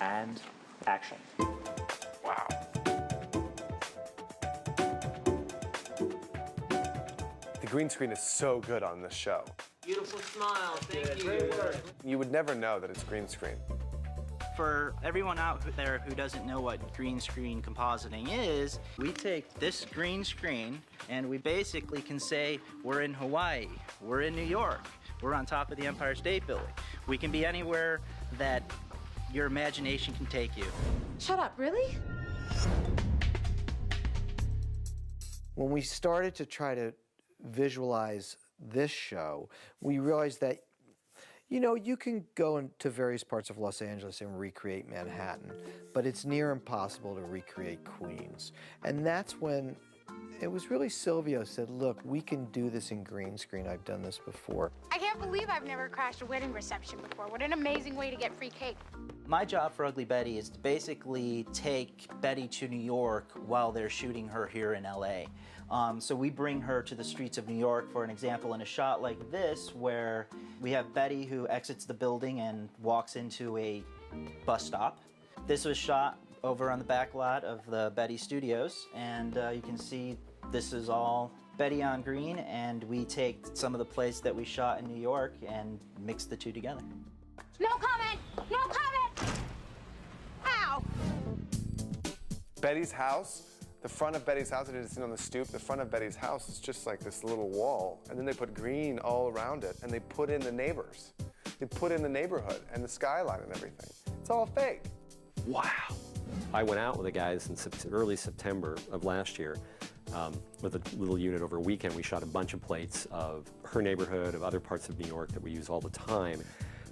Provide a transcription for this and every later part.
and action. Wow. The green screen is so good on this show. Beautiful smile, thank you. You would never know that it's green screen. For everyone out there who doesn't know what green screen compositing is, we take this green screen and we basically can say we're in Hawaii, we're in New York, we're on top of the Empire State Building. We can be anywhere that your imagination can take you. Shut up, really? When we started to try to visualize this show, we realized that, you know, you can go into various parts of Los Angeles and recreate Manhattan, but it's near impossible to recreate Queens. And that's when it was really Silvio said, look, we can do this in green screen. I've done this before. I can't believe I've never crashed a wedding reception before. What an amazing way to get free cake. My job for Ugly Betty is to basically take Betty to New York while they're shooting her here in LA. So we bring her to the streets of New York, for an example, in a shot like this, where we have Betty who exits the building and walks into a bus stop. This was shot over on the back lot of the Betty Studios, and you can see this is all Betty on green, and we take some of the plays that we shot in New York and mix the two together. No comment! No comment! Ow! Betty's house, the front of Betty's house, I didn't see on the stoop, the front of Betty's house is just like this little wall, and then they put green all around it, and they put in the neighbors. They put in the neighborhood and the skyline and everything. It's all fake. Wow. I went out with the guys in early September of last year with a little unit over a weekend. We shot a bunch of plates of her neighborhood, of other parts of New York that we use all the time.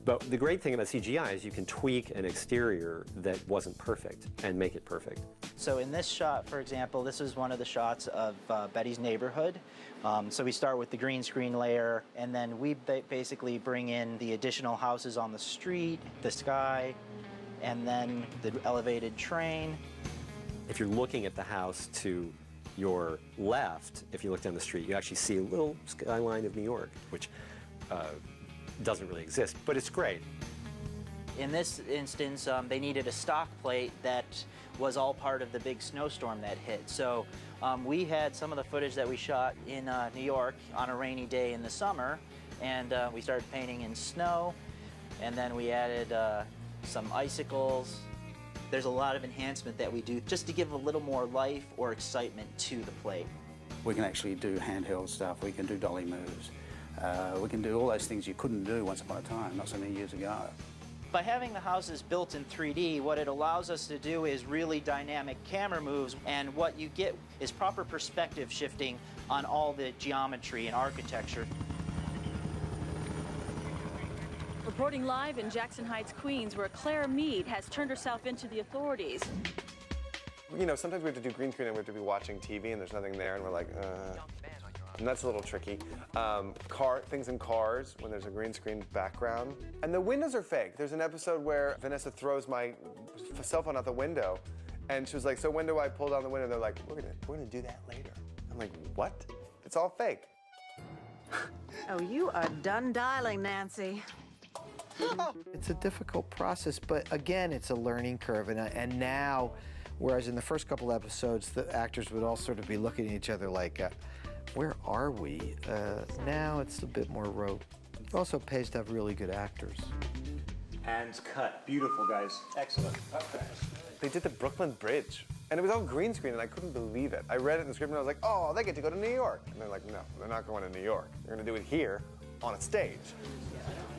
But the great thing about CGI is you can tweak an exterior that wasn't perfect and make it perfect. So in this shot, for example, this is one of the shots of Betty's neighborhood. So we start with the green screen layer, and then we basically bring in the additional houses on the street, the sky, and then the elevated train. If you're looking at the house to your left, if you look down the street, you actually see a little skyline of New York, which doesn't really exist, but it's great. In this instance, they needed a stock plate that was all part of the big snowstorm that hit. So we had some of the footage that we shot in New York on a rainy day in the summer, and we started painting in snow, and then we added some icicles. There's a lot of enhancement that we do just to give a little more life or excitement to the plate. We can actually do handheld stuff, we can do dolly moves. We can do all those things you couldn't do once upon a time, not so many years ago. By having the houses built in 3D, what it allows us to do is really dynamic camera moves, and what you get is proper perspective shifting on all the geometry and architecture. Reporting live in Jackson Heights, Queens, where Claire Mead has turned herself into the authorities. You know, sometimes we have to do green screen and we have to be watching TV and there's nothing there and we're like, and that's a little tricky. Things in cars when there's a green screen background. And the windows are fake. There's an episode where Vanessa throws my cell phone out the window and she was like, so when do I pull down the window? They're like, we're gonna do that later. I'm like, what? It's all fake. Oh, you are done dialing, Nancy. It's a difficult process, but again, it's a learning curve. And now, whereas in the first couple episodes, the actors would all sort of be looking at each other like, where are we? Now it's a bit more rote. It also pays to have really good actors. And cut. Beautiful, guys. Excellent. Okay. They did the Brooklyn Bridge, and it was all green screen, and I couldn't believe it. I read it in the script, and I was like, oh, they get to go to New York. And they're like, no, they're not going to New York. They're going to do it here on a stage.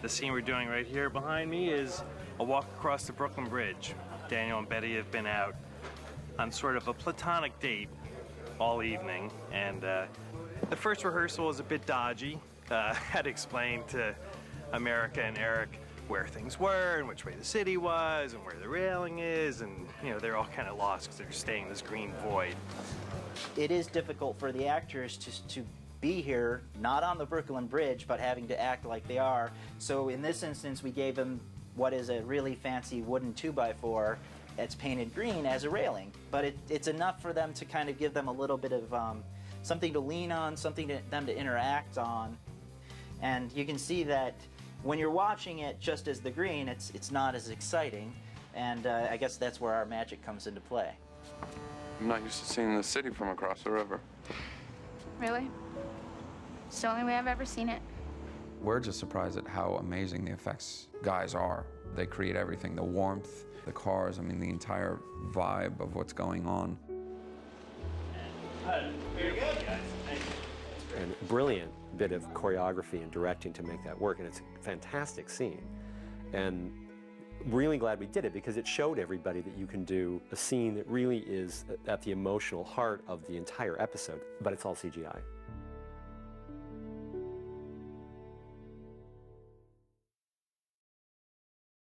The scene we're doing right here behind me is a walk across the Brooklyn Bridge. Daniel and Betty have been out on sort of a platonic date all evening, and the first rehearsal was a bit dodgy. Had to explain to America and Eric where things were and which way the city was and where the railing is, and you know, they're all kind of lost because they're staying in this green void. It is difficult for the actors to be here, not on the Brooklyn Bridge, but having to act like they are. So in this instance, we gave them what is a really fancy wooden 2x4 that's painted green as a railing. But it's enough for them to kind of give them a little bit of something to lean on, something to them to interact on. And you can see that when you're watching it just as the green, it's not as exciting. And I guess that's where our magic comes into play. I'm not used to seeing the city from across the river. Really? It's the only way I've ever seen it. We're just surprised at how amazing the effects guys are. They create everything, the warmth, the cars, I mean, the entire vibe of what's going on. Very good, guys. Thank you. And a brilliant bit of choreography and directing to make that work, and it's a fantastic scene. And really glad we did it because it showed everybody that you can do a scene that really is at the emotional heart of the entire episode, but it's all CGI.